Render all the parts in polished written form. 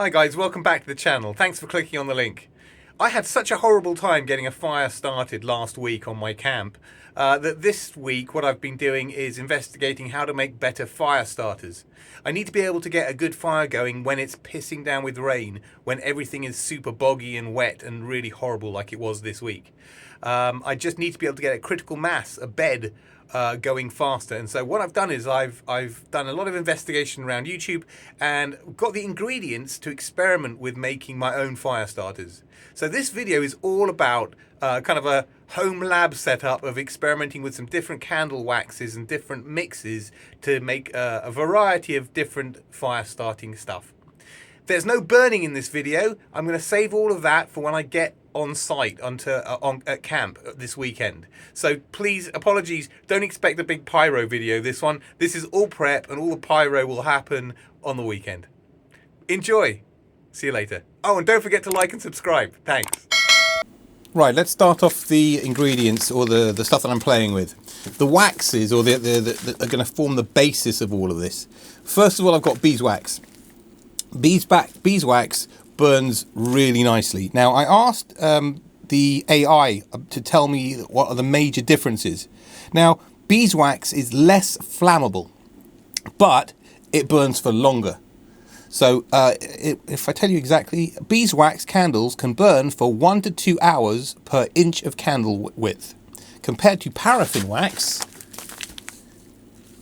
Hi guys, welcome back to the channel. Thanks for clicking on the link. I had such a horrible time getting a fire started last week on my camp that this week what I've been doing is investigating how to make better fire starters. I need to be able to get a good fire going when it's pissing down with rain, when everything is super boggy and wet and really horrible like it was this week. I just need to be able to get a critical mass, a bed, going faster. And so what I've done is I've done a lot of investigation around YouTube and got the ingredients to experiment with making my own fire starters. So this video is all about kind of a home lab setup of experimenting with some different candle waxes and different mixes to make a variety of different fire starting stuff. There's no burning in this video. I'm going to save all of that for when I get on site at camp this weekend. So please, apologies, don't expect a big pyro video this one. This is all prep and all the pyro will happen on the weekend. Enjoy. See you later. Oh, and don't forget to like and subscribe. Thanks. Right, let's start off the ingredients or the stuff that I'm playing with. The waxes or the are going to form the basis of all of this. First of all, I've got beeswax. Beeswax burns really nicely. Now, I asked the AI to tell me what are the major differences. Now, beeswax is less flammable, but it burns for longer. So, if I tell you exactly, beeswax candles can burn for 1 to 2 hours per inch of candle width, compared to paraffin wax,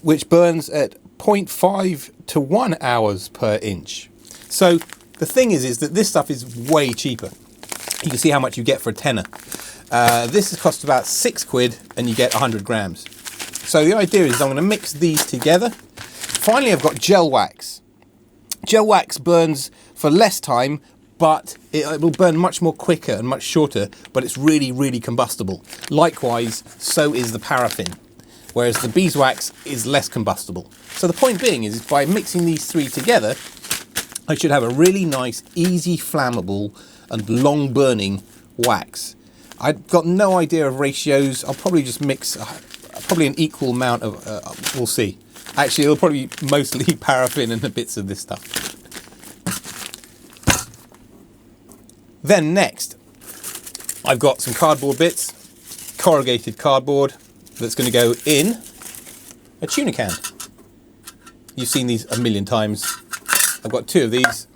which burns at 0.5 to 1 hours per inch. So the thing is that this stuff is way cheaper. You can see how much you get for a tenner. This costs about £6 and you get 100 grams. So the idea is I'm going to mix these together. Finally, I've got gel wax. Gel wax burns for less time, but it will burn much more quicker and much shorter, but it's really, really combustible. Likewise, so is the paraffin, whereas the beeswax is less combustible. So the point being is by mixing these three together, I should have a really nice, easy, flammable and long burning wax. I've got no idea of ratios. I'll probably just mix probably an equal amount of, we'll see. Actually, it'll probably be mostly paraffin and the bits of this stuff. Then next, I've got some cardboard bits, corrugated cardboard, that's going to go in a tuna can. You've seen these a million times. I've got 2 of these.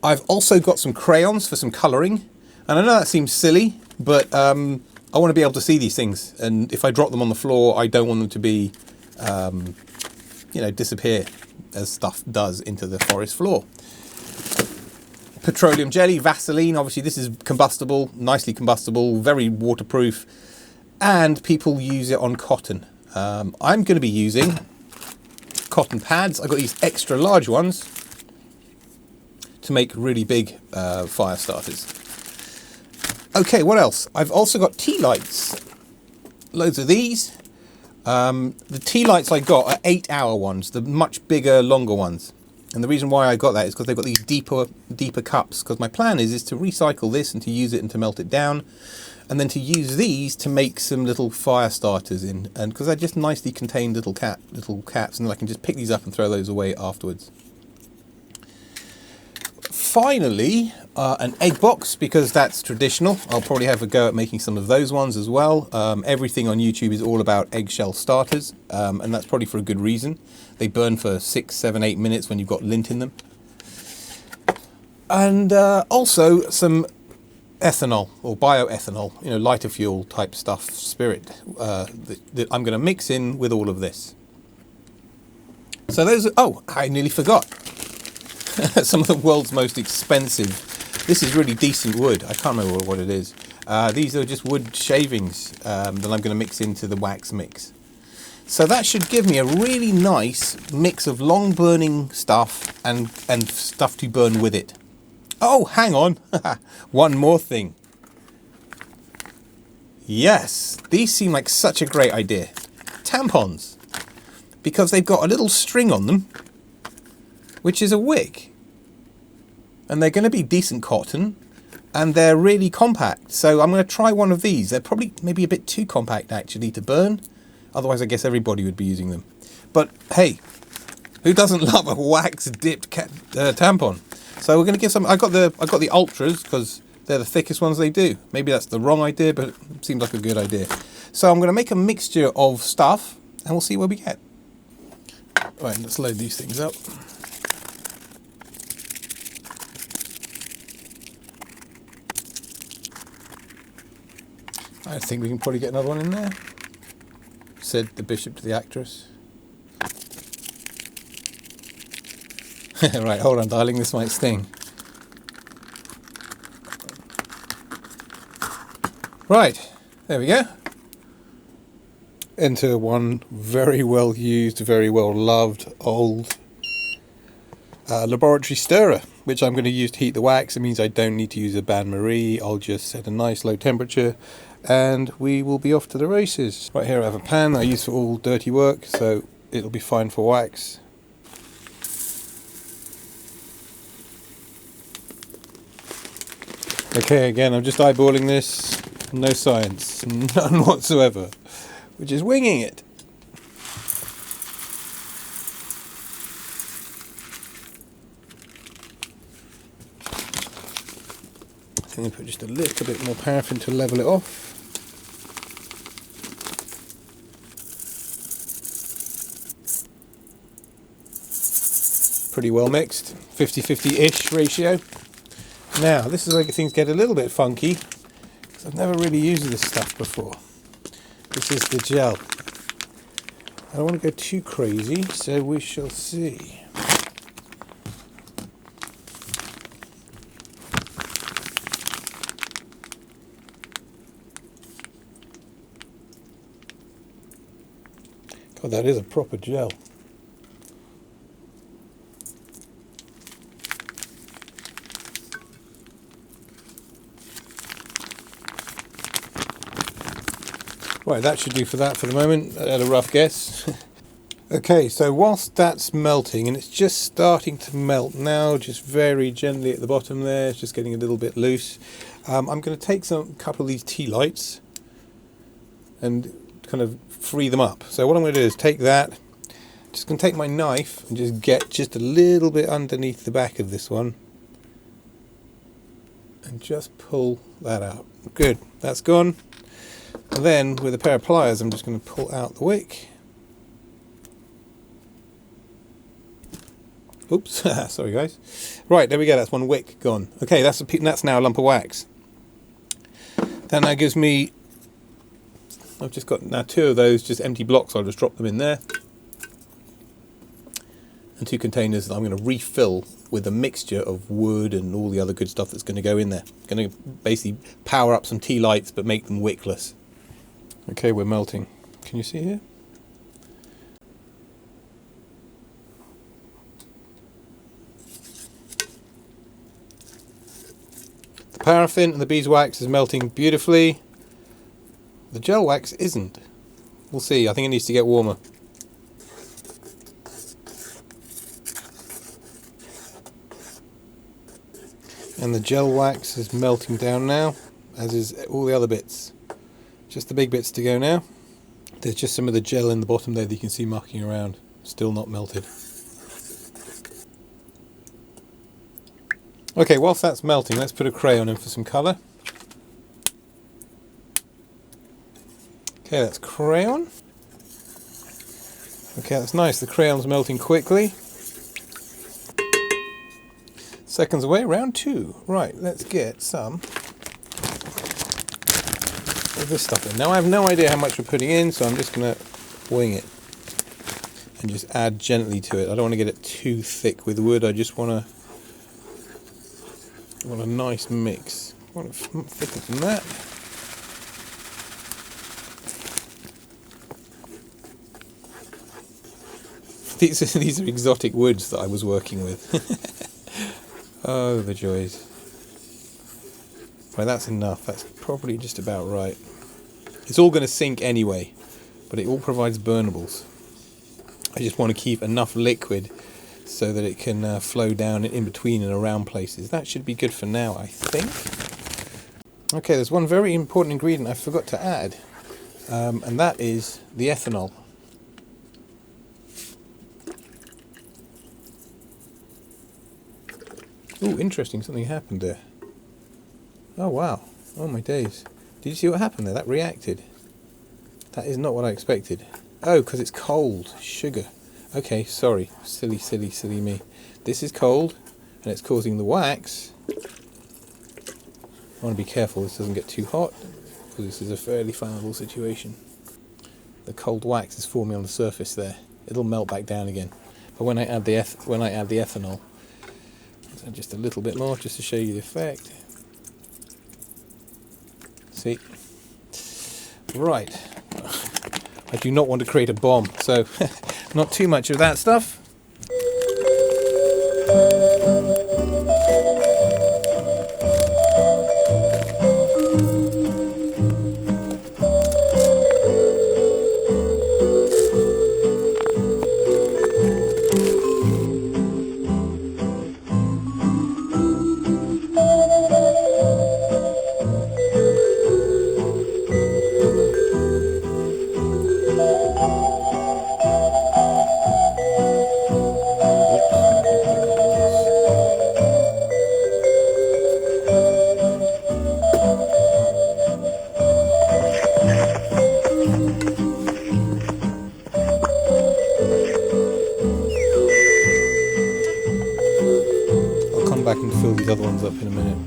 I've also got some crayons for some colouring. And I know that seems silly, but I want to be able to see these things. And if I drop them on the floor, I don't want them to be, disappear as stuff does into the forest floor. Petroleum jelly, Vaseline. Obviously, this is combustible, nicely combustible, very waterproof. And people use it on cotton. I'm going to be using cotton pads. I've got these extra large ones to make really big fire starters. Okay, what else? I've also got tea lights. Loads of these. The tea lights I got are 8-hour ones, the much bigger, longer ones. And the reason why I got that is because they've got these deeper cups. Because my plan is to recycle this and to use it and to melt it down. And then to use these to make some little fire starters in, and because they're just nicely contained little caps, and I can just pick these up and throw those away afterwards. Finally, an egg box, because that's traditional. I'll probably have a go at making some of those ones as well. Everything on YouTube is all about eggshell starters, and that's probably for a good reason. They burn for 6, 7, 8 minutes when you've got lint in them. And also some ethanol or bioethanol, lighter fuel type stuff, spirit, that I'm going to mix in with all of this. So those are, oh, I nearly forgot. Some of the world's most expensive. This is really decent wood. I can't remember what it is. These are just wood shavings that I'm going to mix into the wax mix. So that should give me a really nice mix of long burning stuff and stuff to burn with it. Oh, hang on. One more thing. Yes, these seem like such a great idea. Tampons. Because they've got a little string on them, which is a wick. And they're going to be decent cotton, and they're really compact. So I'm going to try one of these. They're probably maybe a bit too compact, actually, to burn. Otherwise, I guess everybody would be using them. But, hey, Who doesn't love a wax dipped tampon? So we're going to give some. I got the ultras because they're the thickest ones they do. Maybe that's the wrong idea, but it seems like a good idea. So I'm going to make a mixture of stuff, and we'll see where we get. Right, let's load these things up. I think we can probably get another one in there, said the bishop to the actress. Right, hold on, darling, this might sting. Right, there we go. Enter one very well used, very well loved old laboratory stirrer, which I'm going to use to heat the wax. It means I don't need to use a bain-marie. I'll just set a nice low temperature and we will be off to the races. Right, here I have a pan that I use for all dirty work, so it'll be fine for wax. Okay, again, I'm just eyeballing this. No science, none whatsoever. We're just winging it. I think I put just a little bit more paraffin to level it off. Pretty well mixed, 50-50-ish ratio. Now, this is where things get a little bit funky, because I've never really used this stuff before. This is the gel. I don't want to go too crazy, so we shall see. God, that is a proper gel. Right, that should do for that for the moment. I had a rough guess. Okay, so whilst that's melting, and it's just starting to melt now, just very gently at the bottom there, it's just getting a little bit loose. I'm going to take a couple of these tea lights and kind of free them up. So what I'm going to do is take that, just going to take my knife and just get just a little bit underneath the back of this one and just pull that out. Good, that's gone. And then with a pair of pliers I'm just going to pull out the wick. Oops, sorry guys. Right, there we go, that's one wick gone. Okay, that's now a lump of wax. Then that gives me, I've just got now 2 of those, just empty blocks, I'll just drop them in there. And 2 containers that I'm going to refill with a mixture of wood and all the other good stuff that's going to go in there. Going to basically power up some tea lights but make them wickless. Okay, we're melting. Can you see here? The paraffin and the beeswax is melting beautifully. The gel wax isn't. We'll see. I think it needs to get warmer. And the gel wax is melting down now, as is all the other bits. Just the big bits to go now. There's just some of the gel in the bottom there that you can see mucking around. Still not melted. Okay, whilst that's melting, let's put a crayon in for some colour. Okay, that's crayon. Okay, that's nice. The crayon's melting quickly. Seconds away, round 2. Right, let's get some of this stuff in. Now I have no idea how much we're putting in, so I'm just going to wing it and just add gently to it. I don't want to get it too thick with wood. I just want a nice mix. I want it thicker than that. These are exotic woods that I was working with. Oh, the joys. Right, that's enough. That's probably just about right. It's all going to sink anyway, but it all provides burnables. I just want to keep enough liquid so that it can flow down in between and around places. That should be good for now, I think. Okay, there's one very important ingredient I forgot to add, and that is the ethanol. Ooh, interesting, something happened there. Oh wow, oh my days. Did you see what happened there? That reacted. That is not what I expected. Oh, because it's cold. Sugar. Okay, sorry. Silly, silly, silly me. This is cold, and it's causing the wax. I want to be careful this doesn't get too hot, because this is a fairly flammable situation. The cold wax is forming on the surface there. It'll melt back down again. But when I add the ethanol, so just a little bit more, just to show you the effect. See? Right. I do not want to create a bomb, so not too much of that stuff. Back and fill these other ones up in a minute.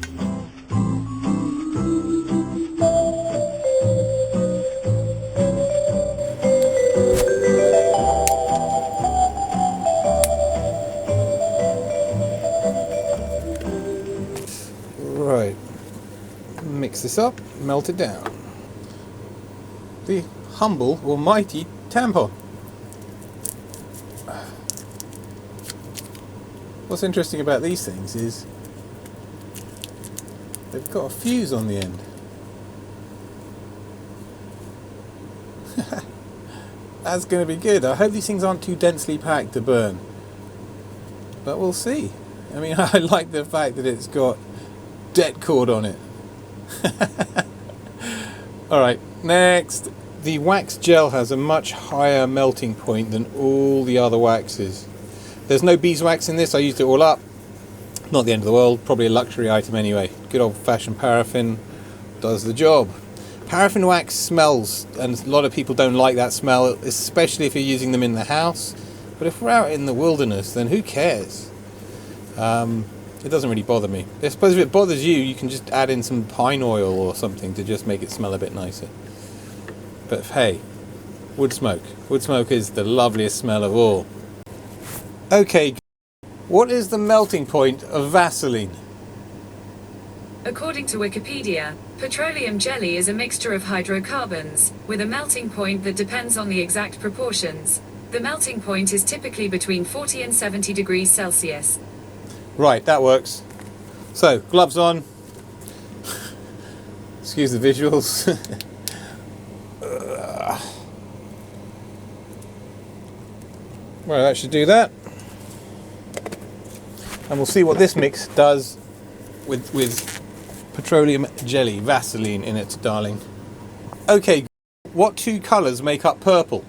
Right, mix this up, melt it down. The humble or mighty tampon. What's interesting about these things is they've got a fuse on the end. That's going to be good. I hope these things aren't too densely packed to burn. But we'll see. I mean, I like the fact that it's got det cord on it. Alright, next. The wax gel has a much higher melting point than all the other waxes. There's no beeswax in this, I used it all up. Not the end of the world, probably a luxury item anyway. Good old fashioned paraffin does the job. Paraffin wax smells, and a lot of people don't like that smell, especially if you're using them in the house. But if we're out in the wilderness, then who cares? It doesn't really bother me. I suppose if it bothers you, you can just add in some pine oil or something to just make it smell a bit nicer. But hey, wood smoke. Wood smoke is the loveliest smell of all. Okay, what is the melting point of Vaseline? According to Wikipedia, petroleum jelly is a mixture of hydrocarbons, with a melting point that depends on the exact proportions. The melting point is typically between 40 and 70 degrees Celsius. Right, that works. So, gloves on. Excuse the visuals. Well, that should do that. And we'll see what this mix does with petroleum jelly, Vaseline in it, darling. Okay, what two colours make up purple?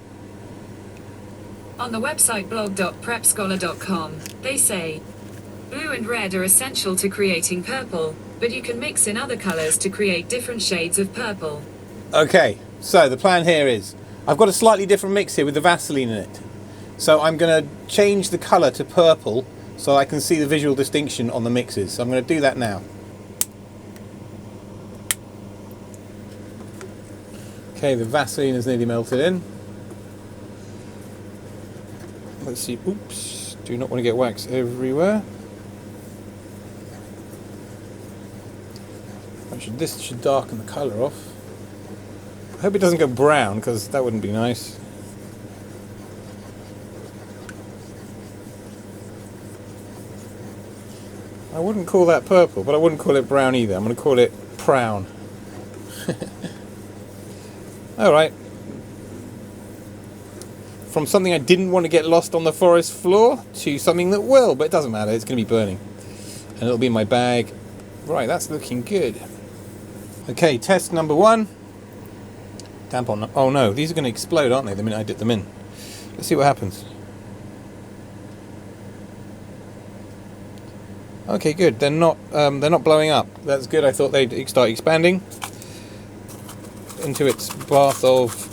On the website blog.prepscholar.com, they say, blue and red are essential to creating purple, but you can mix in other colours to create different shades of purple. Okay, so the plan here is, I've got a slightly different mix here with the Vaseline in it. So I'm going to change the colour to purple so I can see the visual distinction on the mixes. So I'm going to do that now. Okay, the Vaseline is nearly melted in. Let's see, oops, do not want to get wax everywhere. This should darken the colour off. I hope it doesn't go brown, because that wouldn't be nice. I wouldn't call that purple, but I wouldn't call it brown either. I'm going to call it prown. Alright. From something I didn't want to get lost on the forest floor to something that will, but it doesn't matter, it's going to be burning. And it'll be in my bag. Right, that's looking good. Okay, test number 1. Tampon. Oh no, these are going to explode, aren't they, the minute I dip them in. Let's see what happens. Okay, good. They're not blowing up. That's good. I thought they'd start expanding into its bath of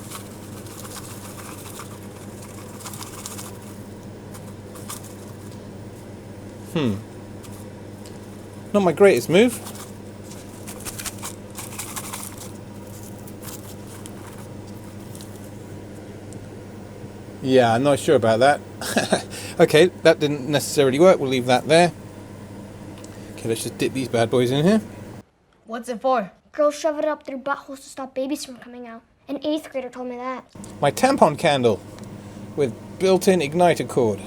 not my greatest move. Yeah, I'm not sure about that. Okay, that didn't necessarily work. We'll leave that there. Okay, let's just dip these bad boys in here. What's it for? Girls shove it up their buttholes to stop babies from coming out. An 8th grader told me that. My tampon candle with built-in igniter cord.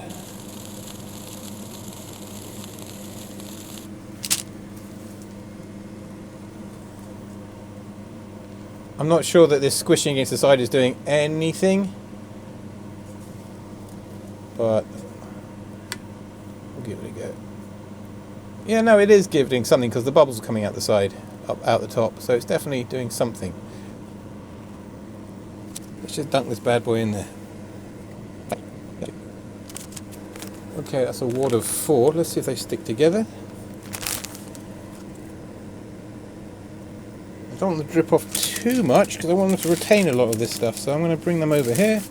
I'm not sure that this squishing against the side is doing anything, but we'll give it a go. Yeah, no, it is giving something because the bubbles are coming out the side, out the top, so it's definitely doing something. Let's just dunk this bad boy in there. Okay, that's a wad of 4. Let's see if they stick together. I don't want them to drip off too much because I want them to retain a lot of this stuff, so I'm going to bring them over here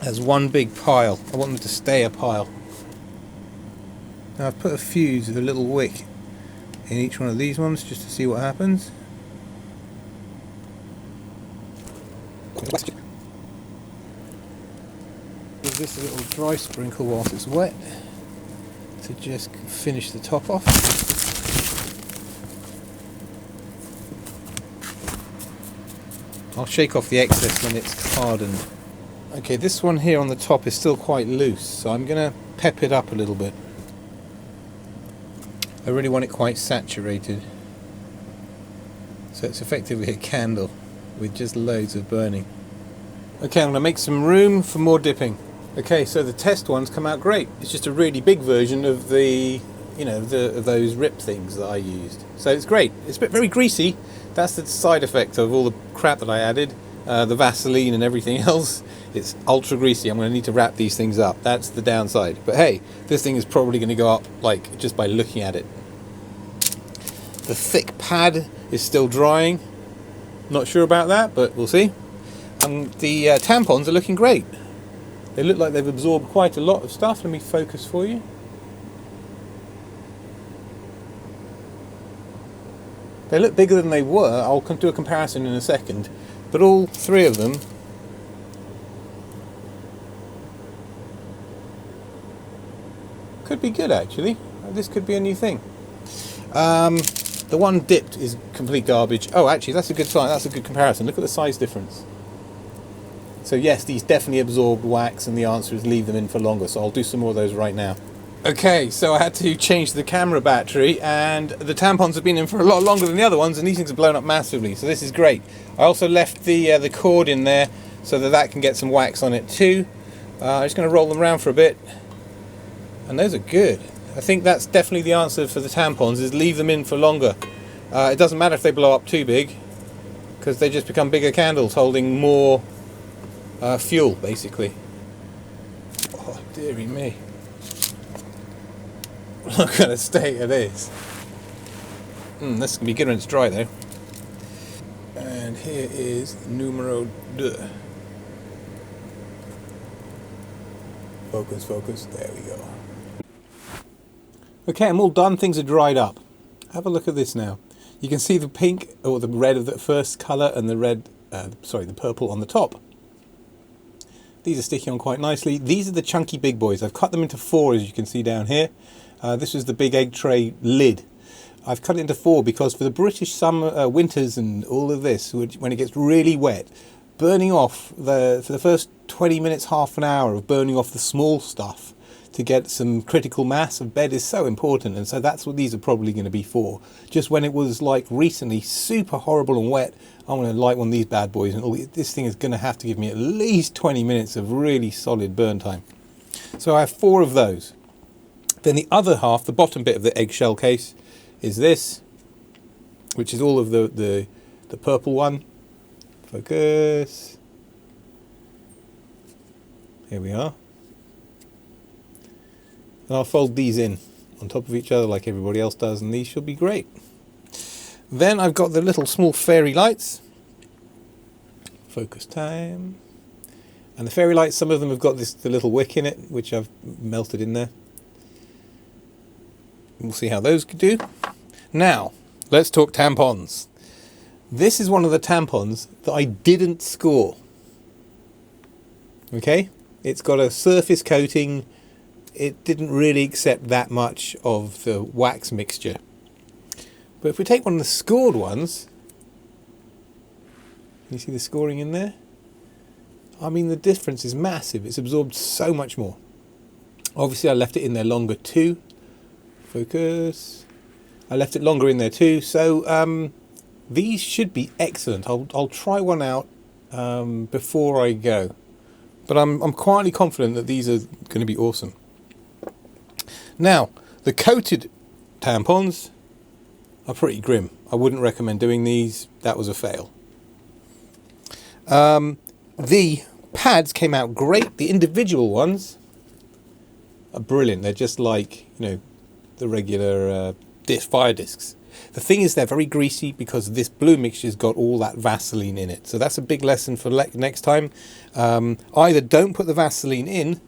as one big pile. I want them to stay a pile. Now I've put a fuse with a little wick in each one of these ones just to see what happens. Give this a little dry sprinkle whilst it's wet to just finish the top off. I'll shake off the excess when it's hardened. Okay, this one here on the top is still quite loose, so I'm going to pep it up a little bit. I really want it quite saturated. So it's effectively a candle with just loads of burning. Okay, I'm going to make some room for more dipping. Okay, so the test ones come out great. It's just a really big version of the, of those rip things that I used. So it's great. It's very greasy. That's the side effect of all the crap that I added. The Vaseline and everything else. It's ultra greasy. I'm going to need to wrap these things up. That's the downside. But hey, this thing is probably going to go up like just by looking at it. The thick pad is still drying. Not sure about that, but we'll see. The tampons are looking great. They look like they've absorbed quite a lot of stuff. Let me focus for you. They look bigger than they were. I'll do a comparison in a second. But all 3 of them could be good, actually. This could be a new thing. The one dipped is complete garbage. Oh, actually, that's a good sign. That's a good comparison. Look at the size difference. So yes, these definitely absorbed wax, and the answer is leave them in for longer. So I'll do some more of those right now. Okay, so I had to change the camera battery, and the tampons have been in for a lot longer than the other ones, and these things have blown up massively. So this is great. I also left the cord in there so that can get some wax on it too. I'm just going to roll them around for a bit, and those are good. I think that's definitely the answer for the tampons, is leave them in for longer. It doesn't matter if they blow up too big, because they just become bigger candles holding more fuel, basically. Oh, dearie me. Look at the state of this. This is going to be good when it's dry, though. And here is numero 2. Focus, focus. There we go. Okay, I'm all done. Things are dried up. Have a look at this now. You can see the pink, or the red of the first colour, and the the purple on the top. These are sticking on quite nicely. These are the chunky big boys. I've cut them into 4, as you can see down here. This is the big egg tray lid. I've cut it into 4 because for the British summer, winters and all of this, when it gets really wet, burning off for the first 20 minutes, half an hour of burning off the small stuff to get some critical mass of bed is so important, and so that's what these are probably going to be for. Just when it was like recently super horrible and wet, I'm going to light one of these bad boys, and this thing is going to have to give me at least 20 minutes of really solid burn time. So I have 4 of those. Then the other half, the bottom bit of the eggshell case, is this, which is all of the purple one. Focus. Here we are. And I'll fold these in. on top of each other like everybody else does, and these should be great. Then I've got the little small fairy lights. Focus time. And the fairy lights, some of them have got the little wick in it, which I've melted in there. We'll see how those do. Now, let's talk tampons. This is one of the tampons that I didn't score. Okay? It's got a surface coating. It didn't really accept that much of the wax mixture. But if we take one of the scored ones, can you see the scoring in there? I mean, the difference is massive. It's absorbed so much more. Obviously, I left it in there longer too. Focus. I left it longer in there too. So these should be excellent. I'll try one out before I go. But I'm quietly confident that these are going to be awesome. Now, the coated tampons are pretty grim. I wouldn't recommend doing these. That was a fail. The pads came out great. The individual ones are brilliant. They're just like, the regular fire discs. The thing is, they're very greasy because this blue mixture's got all that Vaseline in it. So that's a big lesson for next time. Either don't put the Vaseline in,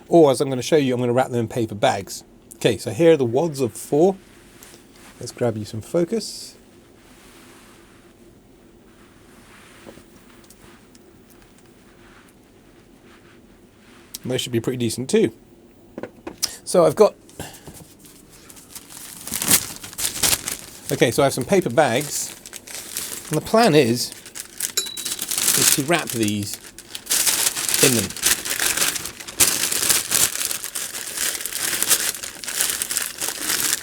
or as I'm going to show you, I'm going to wrap them in paper bags. Okay, so here are the wads of 4. Let's grab you some focus. They should be pretty decent too. So I've got... Okay, so I have some paper bags. And the plan is to wrap these in them.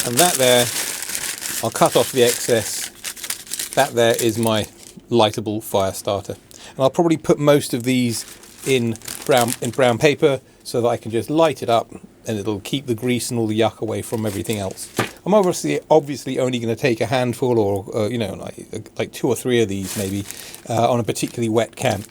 And that there, I'll cut off the excess. That there is my lightable fire starter. And I'll probably put most of these in brown paper so that I can just light it up and it'll keep the grease and all the yuck away from everything else. I'm obviously only going to take a handful or like 2 or 3 of these maybe on a particularly wet camp.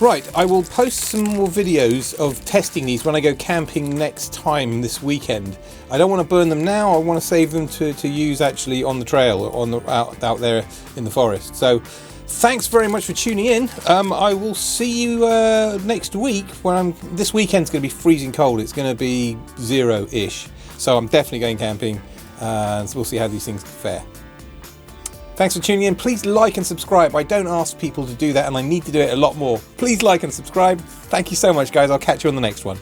Right, I will post some more videos of testing these when I go camping next time this weekend. I don't want to burn them now. I want to save them to use actually on the trail or out there in the forest. So thanks very much for tuning in. I will see you next week when this weekend's going to be freezing cold. It's going to be 0-ish. So I'm definitely going camping and we'll see how these things fare. Thanks for tuning in. Please like and subscribe. I don't ask people to do that and I need to do it a lot more. Please like and subscribe. Thank you so much, guys. I'll catch you on the next one.